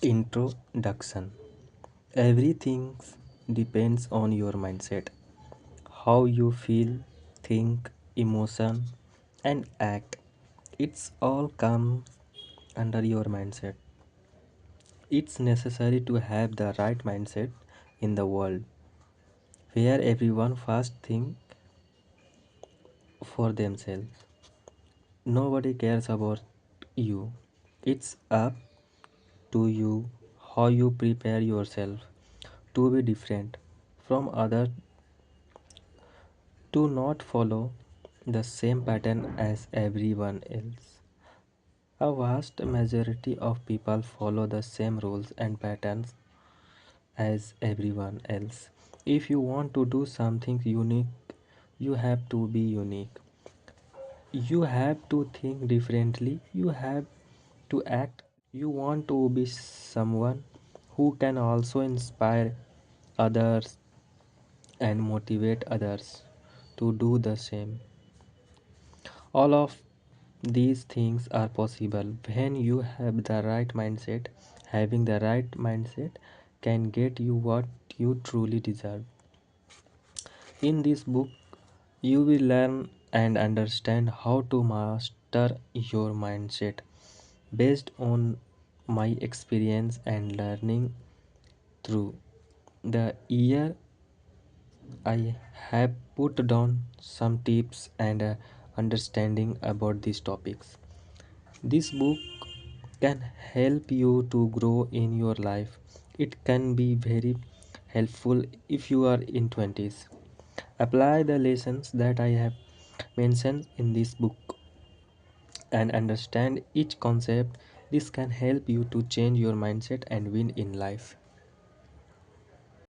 Introduction. Everything depends on your mindset. How you feel, think, emotion, and act. It's all comes under your mindset. It's necessary to have the right mindset in the world where everyone first think for themselves. Nobody cares about you. It's up to you how you prepare yourself to be different from others, to not follow the same pattern as everyone else. A vast majority of people follow the same rules and patterns as everyone else. If you want to do something unique, you have to be unique. You have to think differently. You have to act. You want to be someone who can also inspire others and motivate others to do the same. All of these things are possible when you have the right mindset. Having the right mindset can get you what you truly deserve. In this book, you will learn and understand how to master your mindset based on my experience and learning through the year. I have put down some tips and understanding about these topics. This book can help you to grow in your life. It can be very helpful if you are in 20s. Apply the lessons that I have mentioned in this book and understand each concept. This can help you to change your mindset and win in life.